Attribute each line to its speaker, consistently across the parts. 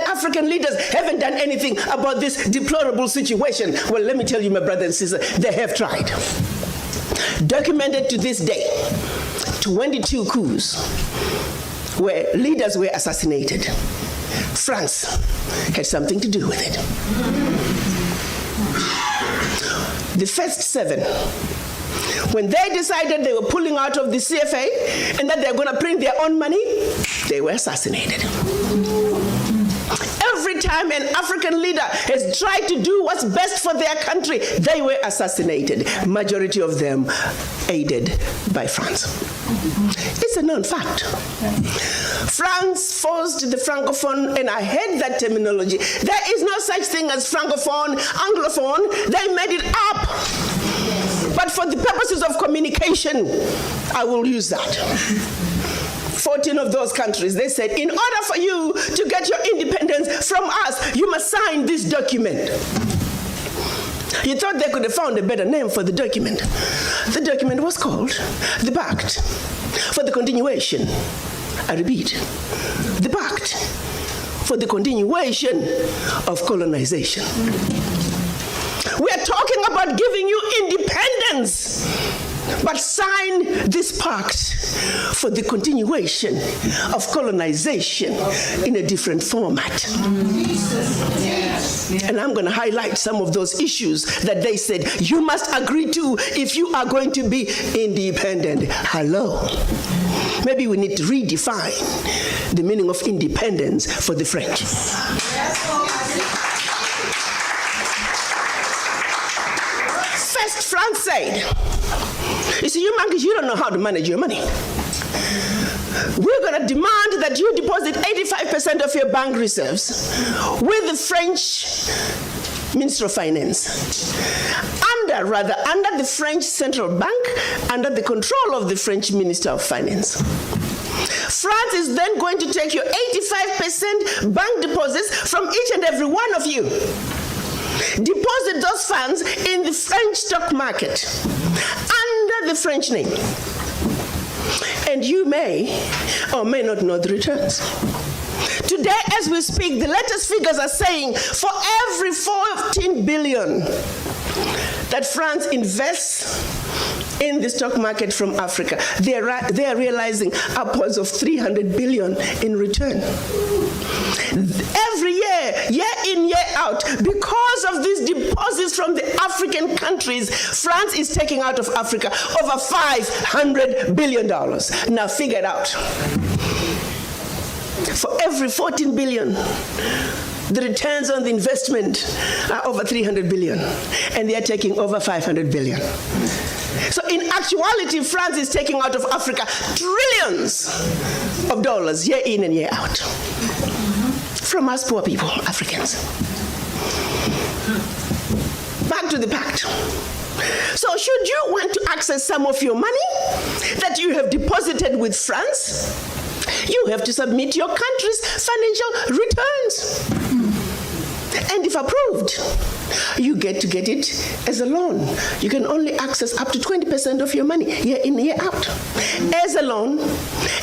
Speaker 1: that African leaders haven't done anything about this deplorable situation. Well, let me tell you, my brother and sister, they have tried. Documented to this day, 22 coups where leaders were assassinated. France had something to do with it. The first 7, when they decided they were pulling out of the CFA and that they're going to print their own money, they were assassinated. Every time an African leader has tried to do what's best for their country, they were assassinated. Majority of them aided by France. It's a known fact. France forced the Francophone, and I hate that terminology. There is no such thing as Francophone, Anglophone. They made it up. But for the purposes of communication, I will use that. 14 of those countries, they said, in order for you to get your independence from us, you must sign this document. You thought they could have found a better name for the document. The document was called the Pact for the Continuation. I repeat, the Pact for the Continuation of Colonization. We are talking about giving you independence, but sign this pact for the continuation of colonization in a different format. And I'm going to highlight some of those issues that they said you must agree to if you are going to be independent. Hello. Maybe we need to redefine the meaning of independence for the French. First, France said, you see, you monkeys, you don't know how to manage your money. We're going to demand that you deposit 85% of your bank reserves with the French Minister of Finance. Under the French Central Bank, under the control of the French Minister of Finance. France is then going to take your 85% bank deposits from each and every one of you. Deposit those funds in the French stock market under the French name. And you may or may not know the returns. Today, as we speak, the latest figures are saying for every 14 billion that France invests in the stock market from Africa, they are realizing upwards of 300 billion in return. Every year, year in, year out, because of these deposits from the African countries, France is taking out of Africa over $500 billion. Now figure it out. For every 14 billion, the returns on the investment are over 300 billion, and they are taking over 500 billion. So in actuality, France is taking out of Africa trillions of dollars year in and year out. From us poor people, Africans. Back to the pact. So should you want to access some of your money that you have deposited with France, you have to submit your country's financial returns. And if approved, you get to get it as a loan. You can only access up to 20% of your money year in, year out as a loan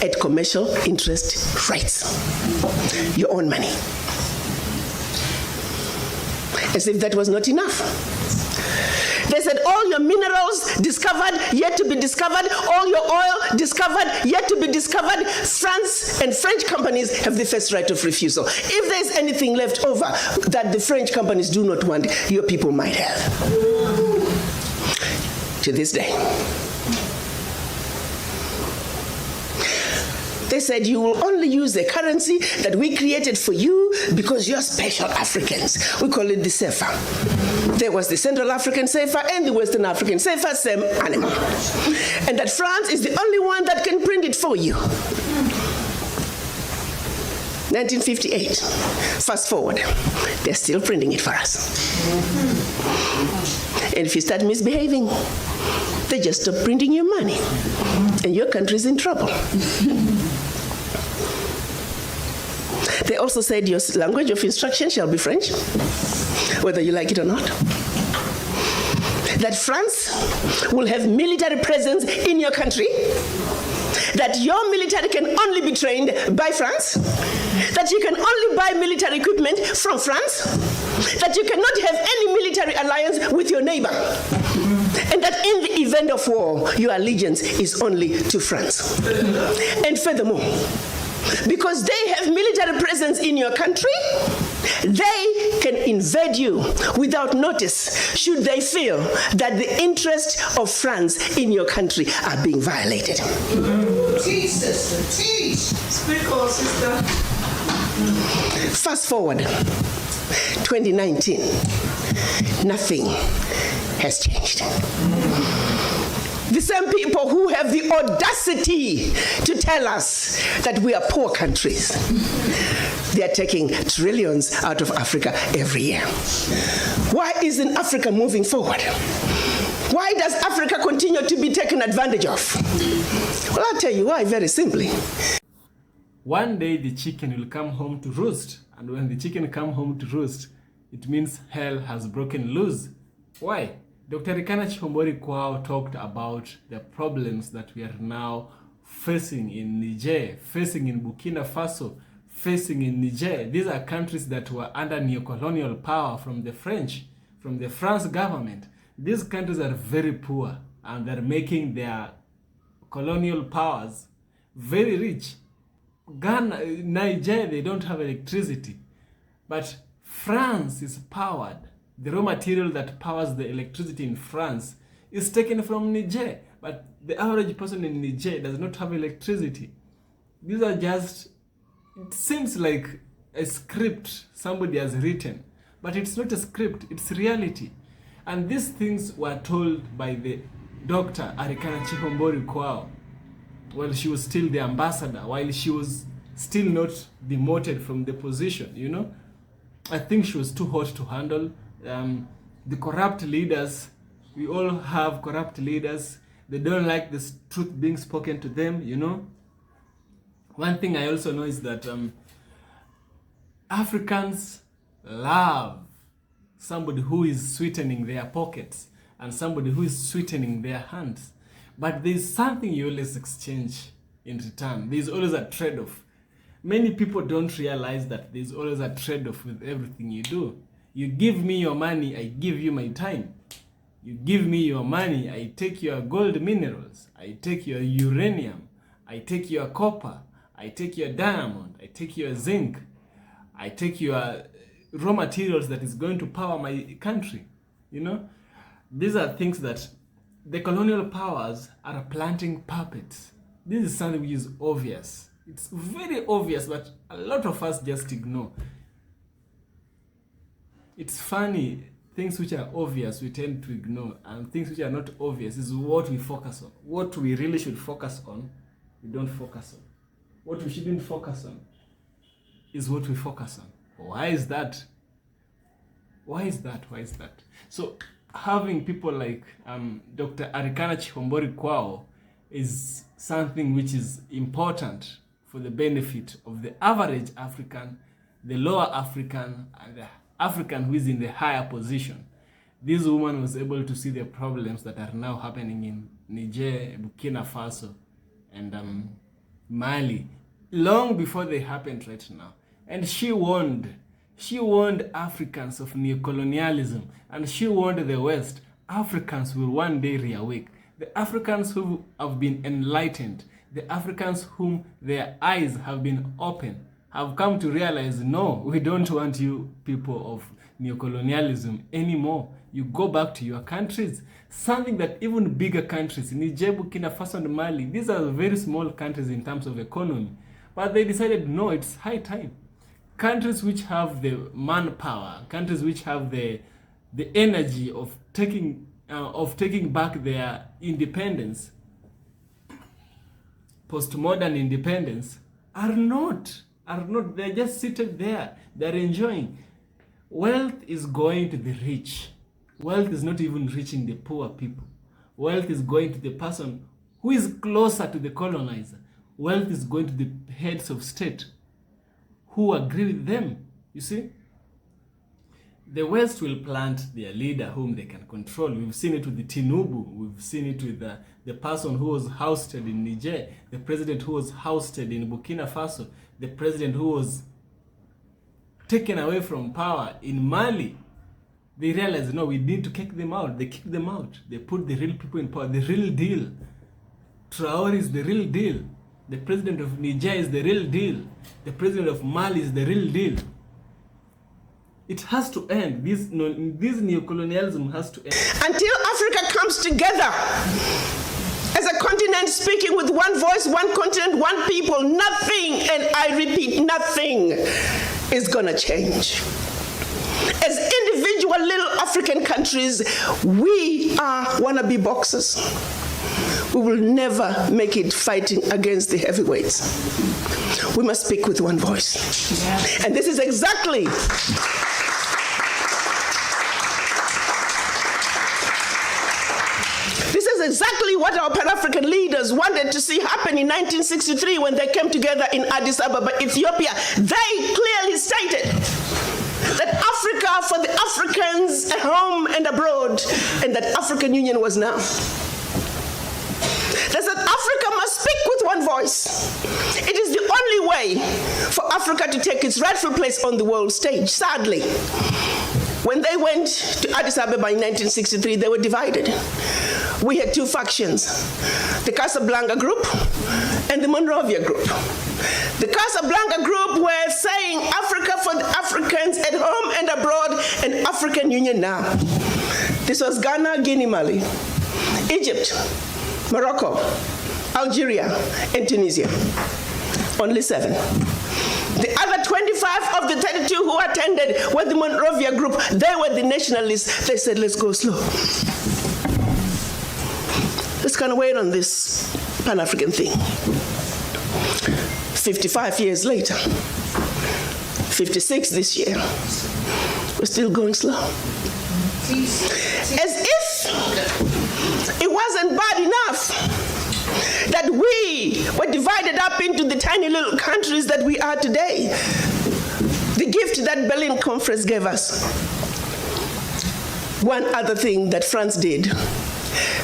Speaker 1: at commercial interest rates. Your own money. As if that was not enough. They said all your minerals discovered, yet to be discovered, all your oil discovered, yet to be discovered. France and French companies have the first right of refusal. If there's anything left over that the French companies do not want, your people might have. To this day. They said you will only use the currency that we created for you because you're special Africans. We call it the CFA. There was the Central African CFA and the Western African CFA, same animal. And that France is the only one that can print it for you. 1958. Fast forward. They're still printing it for us. And if you start misbehaving, they just stop printing your money. And your country's in trouble. They also said your language of instruction shall be French, whether you like it or not. That France will have military presence in your country, that your military can only be trained by France, that you can only buy military equipment from France, that you cannot have any military alliance with your neighbor, and that in the event of war, your allegiance is only to France. And furthermore, because they have military presence in your country, they can invade you without notice should they feel that the interests of France in your country are being violated.
Speaker 2: Teach, sister, teach. Speak on, sister.
Speaker 1: Fast forward, 2019, nothing has changed. The same people who have the audacity to tell us that we are poor countries, they are taking trillions out of Africa every year. Why isn't Africa moving forward? Why does Africa continue to be taken advantage of? Well, I'll tell you why, very simply.
Speaker 3: One day the chicken will come home to roost, and when the chicken come home to roost, it means hell has broken loose. Why? Dr. Arikana Chihombori-Quao talked about the problems that we are now facing in Niger, facing in Burkina Faso, facing in Niger. These are countries that were under neo-colonial power from the French, from the France government. These countries are very poor, and they're making their colonial powers very rich. Ghana, Niger, they don't have electricity, but France is powered. The raw material that powers the electricity in France is taken from Niger, but the average person in Niger does not have electricity. These are just, it seems like a script somebody has written, but it's not a script, it's reality. And these things were told by the Dr. Arikana Chihombori-Quao while she was still the ambassador, while she was still not demoted from the position, you know. I think she was too hot to handle. The corrupt leaders, we all have corrupt leaders. They don't like the truth being spoken to them, you know. One thing I also know is that Africans love somebody who is sweetening their pockets and somebody who is sweetening their hands. But there's something you always exchange in return. There's always a trade-off. Many people don't realize that there's always a trade-off with everything you do. You give me your money, I give you my time. You give me your money, I take your gold minerals, I take your uranium, I take your copper, I take your diamond, I take your zinc, I take your raw materials that is going to power my country. You know, these are things that the colonial powers are planting puppets. This is something which is obvious. It's very obvious, but a lot of us just ignore. It's funny, things which are obvious we tend to ignore, and things which are not obvious is what we focus on. What we really should focus on, we don't focus on. What we shouldn't focus on is what we focus on. Why is that? Why is that? Why is that? So having people like Dr. Arikana Chihombori-Quao is something which is important for the benefit of the average African, the lower African, and the African who is in the higher position. This woman was able to see the problems that are now happening in Niger, Burkina Faso, and Mali, long before they happened right now. And she warned Africans of neo-colonialism, and she warned the West, Africans will one day reawake. The Africans who have been enlightened, the Africans whom their eyes have been opened, have come to realize, no, we don't want you people of neo-colonialism anymore. You go back to your countries. Something that even bigger countries, Niger, Burkina Faso, and Mali, these are very small countries in terms of economy. But they decided, no, it's high time. Countries which have the manpower, countries which have the energy of taking back their independence, postmodern independence, are not. They're just seated there. They're enjoying. Wealth is going to the rich. Wealth is not even reaching the poor people. Wealth is going to the person who is closer to the colonizer. Wealth is going to the heads of state who agree with them. You see? the West will plant their leader whom they can control. We've seen it with the Tinubu. We've seen it with the person who was ousted in Niger, the president who was ousted in Burkina Faso, the president who was taken away from power in Mali. They realized, no, we need to kick them out. They kicked them out. They put the real people in power, the real deal. Traore is the real deal. The president of Niger is the real deal. The president of Mali is the real deal. It has to end. This neo-colonialism has to end.
Speaker 1: Until Africa comes together as a continent speaking with one voice, one continent, one people, nothing, and I repeat, nothing is gonna change. As individual little African countries, we are wannabe boxers. We will never make it fighting against the heavyweights. We must speak with one voice. Yeah. And this is exactly what our Pan-African leaders wanted to see happen in 1963 when they came together in Addis Ababa, Ethiopia. They clearly stated that Africa for the Africans at home and abroad, and that African Union was now. They said Africa must speak with one voice. It is the only way for Africa to take its rightful place on the world stage. Sadly, when they went to Addis Ababa in 1963, they were divided. We had two factions, the Casablanca group and the Monrovia group. The Casablanca group were saying Africa for the Africans at home and abroad, and African Union now. This was Ghana, Guinea, Mali, Egypt, Morocco, Algeria, and Tunisia. Only 7. The other 25 of the 32 who attended were the Monrovia group. They were the nationalists. They said, let's go slow. Let's kind of wait on this Pan-African thing. 55 years later, 56 this year, we're still going slow. As if it wasn't bad enough that we were divided up into the tiny little countries that we are today. The gift that Berlin Conference gave us. One other thing that France did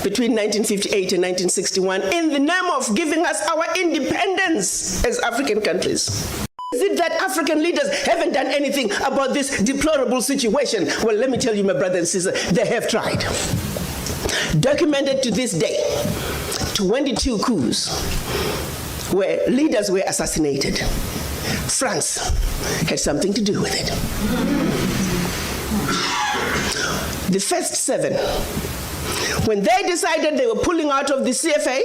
Speaker 1: between 1958 and 1961 in the name of giving us our independence as African countries. Is it that African leaders haven't done anything about this deplorable situation? Well, let me tell you, my brother and sister, they have tried. Documented to this day, 22 coups where leaders were assassinated. France had something to do with it. The first 7, when they decided they were pulling out of the CFA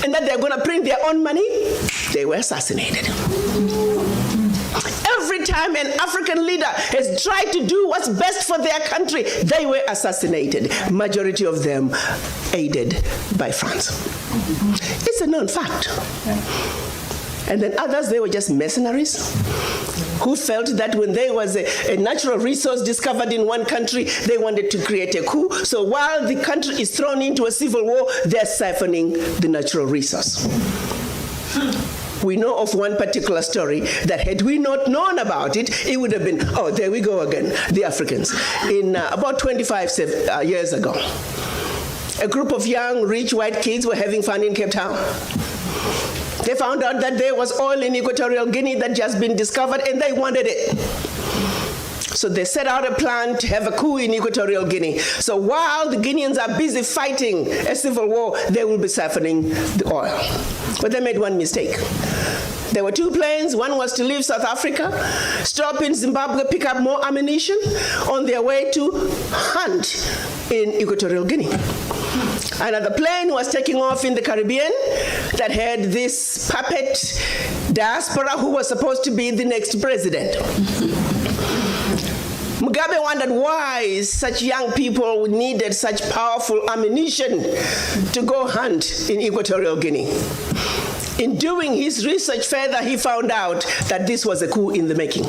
Speaker 1: and that they're going to print their own money, they were assassinated. Every time an African leader has tried to do what's best for their country, they were assassinated. Majority of them aided by France. It's a known fact. And then others, they were just mercenaries who felt that when there was a natural resource discovered in one country, they wanted to create a coup. So while the country is thrown into a civil war, they're siphoning the natural resource. We know of one particular story that had we not known about it, it would have been, oh, there we go again, the Africans. In about 25 years ago, a group of young, rich white kids were having fun in Cape Town. They found out that there was oil in Equatorial Guinea that had just been discovered, and they wanted it. So they set out a plan to have a coup in Equatorial Guinea. So while the Guineans are busy fighting a civil war, they will be siphoning the oil. But they made one mistake. There were 2 planes. One was to leave South Africa, stop in Zimbabwe, pick up more ammunition on their way to hunt in Equatorial Guinea. Another plane was taking off in the Caribbean that had this puppet diaspora who was supposed to be the next president. Mugabe wondered why such young people needed such powerful ammunition to go hunt in Equatorial Guinea. In doing his research further, he found out that this was a coup in the making.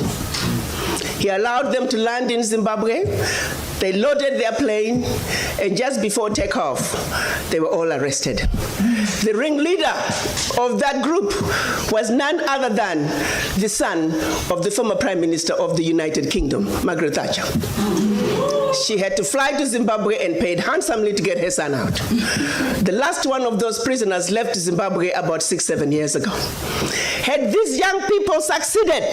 Speaker 1: He allowed them to land in Zimbabwe. They loaded their plane, and just before takeoff, they were all arrested. The ringleader of that group was none other than the son of the former Prime Minister of the United Kingdom, Margaret Thatcher. She had to fly to Zimbabwe and paid handsomely to get her son out. The last one of those prisoners left Zimbabwe about 6-7 years ago. Had these young people succeeded,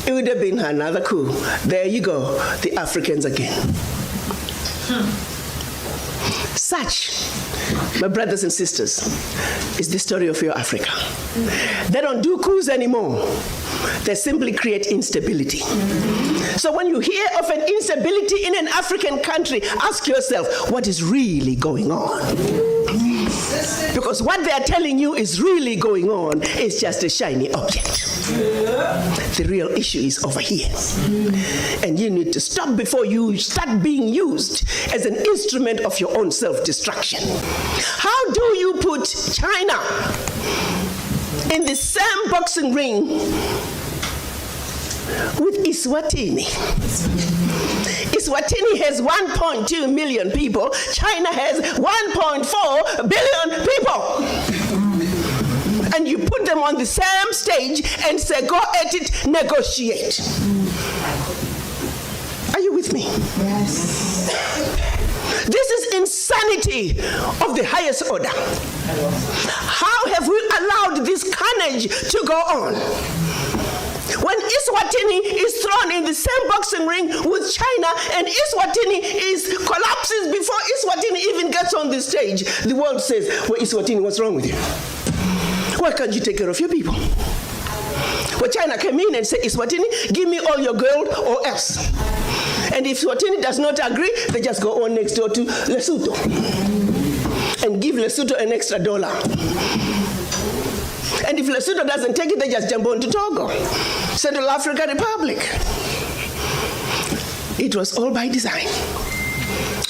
Speaker 1: it would have been another coup. There you go, the Africans again. Such, my brothers and sisters, is the story of your Africa. They don't do coups anymore. They simply create instability. So when you hear of an instability in an African country, ask yourself, what is really going on? Because what they are telling you is really going on is just a shiny object. The real issue is over here. And you need to stop before you start being used as an instrument of your own self-destruction. How do you put China in the same boxing ring with Eswatini? Eswatini has 1.2 million people. China has 1.4 billion people. And you put them on the same stage and say, go at it, negotiate. Are you with me? Yes. This is insanity of the highest order. How have we allowed this carnage to go on? When Eswatini is thrown in the same boxing ring with China and Eswatini collapses before Eswatini even gets on the stage, the world says, well, Eswatini, what's wrong with you? Why can't you take care of your people? Well, China came in and said, Eswatini, give me all your gold or else. And if Eswatini does not agree, they just go on next door to Lesotho and give Lesotho an extra $1. And if Lesotho doesn't take it, they just jump on to Togo, Central African Republic. It was all by design.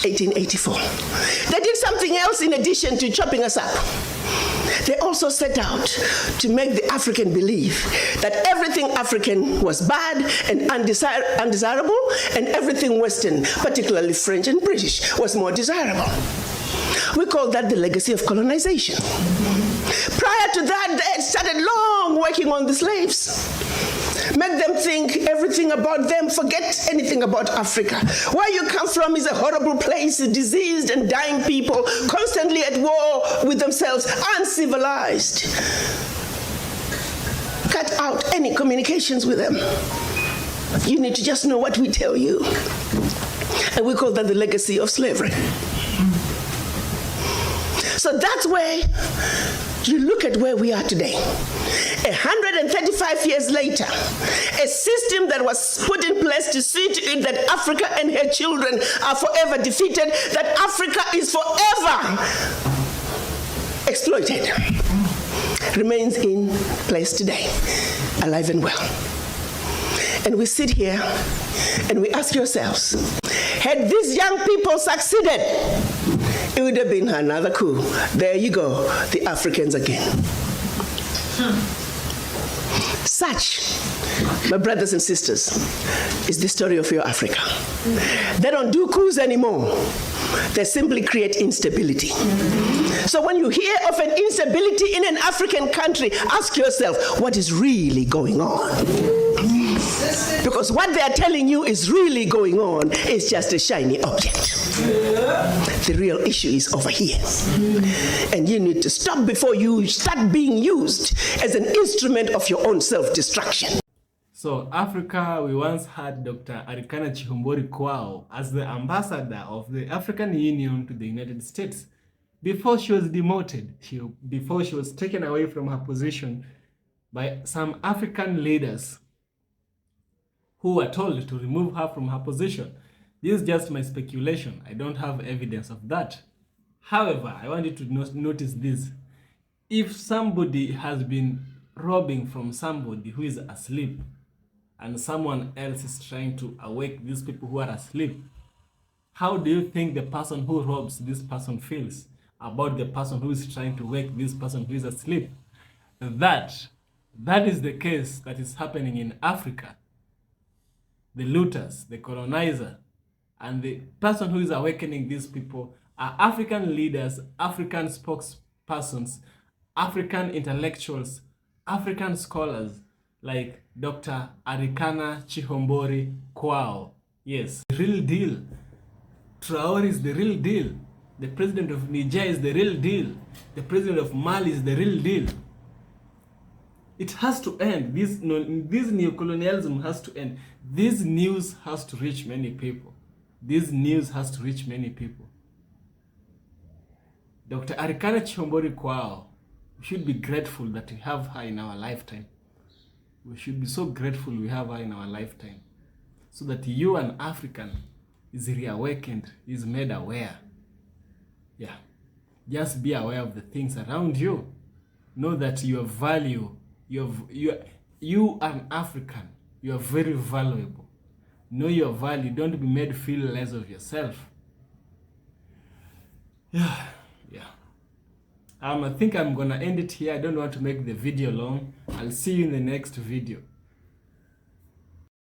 Speaker 1: 1884. They did something else in addition to chopping us up. They also set out to make the African believe that everything African was bad and undesirable, and everything Western, particularly French and British, was more desirable. We call that the legacy of colonization. Prior to that, they had started long working on the slaves. Make them think everything about them, forget anything about Africa. Where you come from is a horrible place, diseased and dying people, constantly at war with themselves, uncivilized. Cut out any communications with them. You need to just know what we tell you. And we call that the legacy of slavery. So that's where you look at where we are today. 135 years later, a system that was put in place to see to it that Africa and her children are forever defeated, that Africa is forever exploited, remains in place today, alive and well. And we sit here and we ask ourselves, had these young people succeeded, it would have been another coup. There you go, the Africans again. Such, my brothers and sisters, is the story of your Africa. They don't do coups anymore. They simply create instability. So when you hear of an instability in an African country, ask yourself, what is really going on? Because what they are telling you is really going on is just a shiny object. The real issue is over here. And you need to stop before you start being used as an instrument of your own self-destruction.
Speaker 3: So Africa, we once had Dr. Arikana Chihombori-Quao as the ambassador of the African Union to the United States before she was demoted, before she was taken away from her position by some African leaders who were told to remove her from her position. This is just my speculation. I don't have evidence of that. However, I want you to notice this. If somebody has been robbing from somebody who is asleep, and someone else is trying to awake these people who are asleep, how do you think the person who robs this person feels about the person who is trying to wake this person who is asleep? That is the case that is happening in Africa. the looters, the colonizer, and the person who is awakening these people are African leaders, African spokespersons, African intellectuals, African scholars like Dr. Arikana Chihombori-Quao. Yes, the real deal. Traore is the real deal. The president of Niger is the real deal. The president of Mali is the real deal. It has to end. This neocolonialism has to end. This news has to reach many people. This news has to reach many people. Dr. Arikana Chihombori-Quao, we should be grateful that we have her in our lifetime. We should be so grateful we have her in our lifetime. So that you, an African, is reawakened, is made aware. Yeah. Just be aware of the things around you. Know that your value, you an African, you are very valuable. Know your value. Don't be made feel less of yourself. Yeah. I think I'm gonna end it here. I don't want to make the video long. I'll see you in the next video.